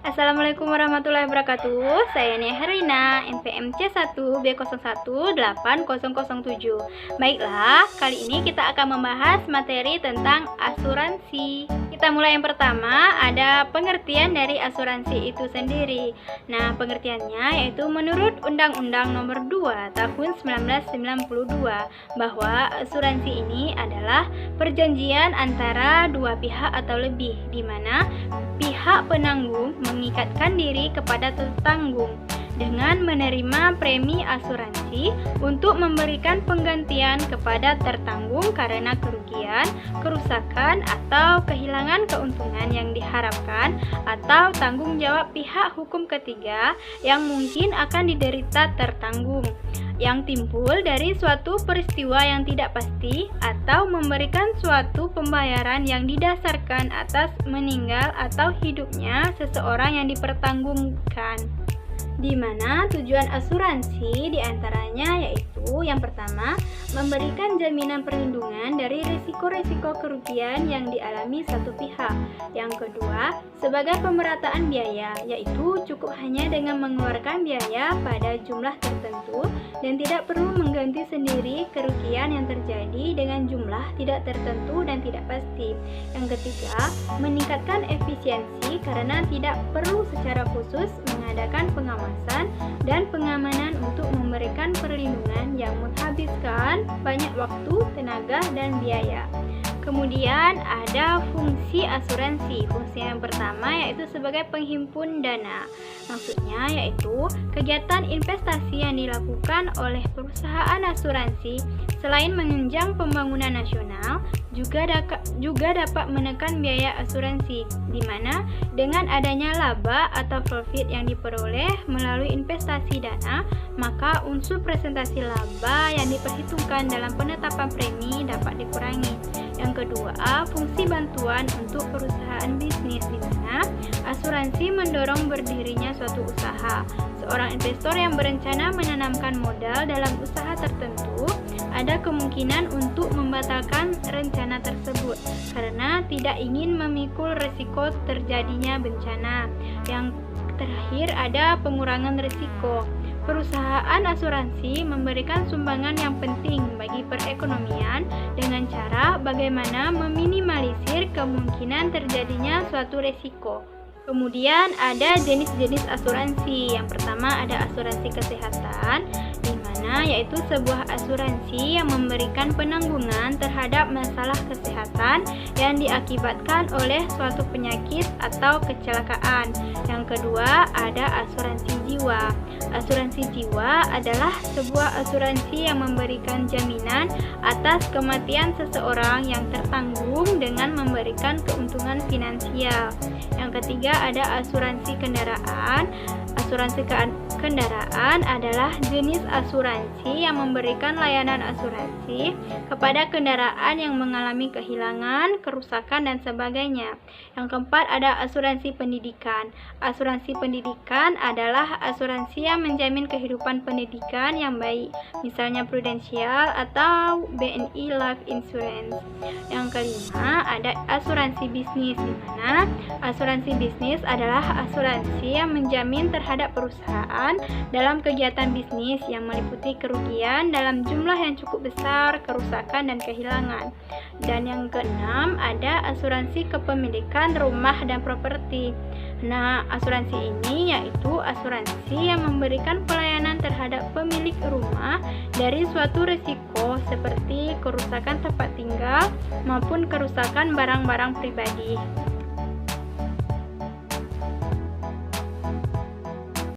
Assalamualaikum warahmatullahi wabarakatuh. Saya Nia Herlina, NPM C1B018007. Baiklah, kali ini kita akan membahas materi tentang asuransi. Kita mulai yang pertama, ada pengertian dari asuransi itu sendiri. Nah, pengertiannya yaitu menurut Undang-Undang Nomor 2 Tahun 1992 bahwa asuransi ini adalah perjanjian antara dua pihak atau lebih, di mana pihak penanggung mengikatkan diri kepada tertanggung dengan menerima premi asuransi untuk memberikan penggantian kepada tertanggung karena kerugian, kerusakan, atau kehilangan keuntungan yang diharapkan atau tanggung jawab pihak hukum ketiga yang mungkin akan diderita tertanggung yang timbul dari suatu peristiwa yang tidak pasti atau memberikan suatu pembayaran yang didasarkan atas meninggal atau hidupnya seseorang yang dipertanggungkan. Di mana tujuan asuransi diantaranya yaitu yang pertama, memberikan jaminan perlindungan dari risiko-risiko kerugian yang dialami satu pihak. Yang kedua, sebagai pemerataan biaya, yaitu cukup hanya dengan mengeluarkan biaya pada jumlah tertentu dan tidak perlu mengganti sendiri kerugian yang terjadi dengan jumlah tidak tertentu dan tidak pasti. Yang ketiga, meningkatkan efisiensi karena tidak perlu secara khusus mengadakan pengawasan dan pengamanan untuk memberikan perlindungan yang menghabiskan banyak waktu, tenaga, dan biaya. Kemudian ada fungsi asuransi. Fungsi yang pertama yaitu sebagai penghimpun dana. Maksudnya yaitu kegiatan investasi yang dilakukan oleh perusahaan asuransi selain menunjang pembangunan nasional juga dapat menekan biaya asuransi, di mana dengan adanya laba atau profit yang diperoleh melalui investasi dana, maka unsur presentasi laba yang diperhitungkan dalam penetapan premi dapat dikurangi. Yang kedua, fungsi bantuan untuk perusahaan bisnis, di mana asuransi mendorong berdirinya suatu usaha. Seorang investor yang berencana menanamkan modal dalam usaha tertentu ada kemungkinan untuk membatalkan rencana tersebut karena tidak ingin memikul risiko terjadinya bencana. Yang terakhir ada pengurangan risiko. Perusahaan asuransi memberikan sumbangan yang penting bagi perekonomian dengan cara bagaimana meminimalisir kemungkinan terjadinya suatu risiko. Kemudian ada jenis-jenis asuransi. Yang pertama ada asuransi kesehatan, di mana yaitu sebuah asuransi yang memberikan penanggungan terhadap masalah kesehatan yang diakibatkan oleh suatu penyakit atau kecelakaan. Yang kedua ada asuransi jiwa. Asuransi jiwa adalah sebuah asuransi yang memberikan jaminan atas kematian seseorang yang tertanggung dengan memberikan keuntungan finansial. Yang ketiga ada asuransi kendaraan. Asuransi kendaraan adalah jenis asuransi yang memberikan layanan asuransi kepada kendaraan yang mengalami kehilangan, kerusakan, dan sebagainya. Yang keempat ada asuransi pendidikan. Asuransi pendidikan adalah asuransi yang menjamin kehidupan pendidikan yang baik, misalnya Prudential atau BNI Life Insurance. Yang kelima ada asuransi bisnis, di mana asuransi bisnis adalah asuransi yang menjamin terhadap perusahaan dalam kegiatan bisnis yang meliputi kerugian dalam jumlah yang cukup besar, kerusakan, dan kehilangan. Dan yang keenam ada asuransi kepemilikan rumah dan properti. Nah, asuransi ini yaitu asuransi yang memberikan pelayanan terhadap pemilik rumah dari suatu risiko seperti kerusakan tempat tinggal maupun kerusakan barang-barang pribadi.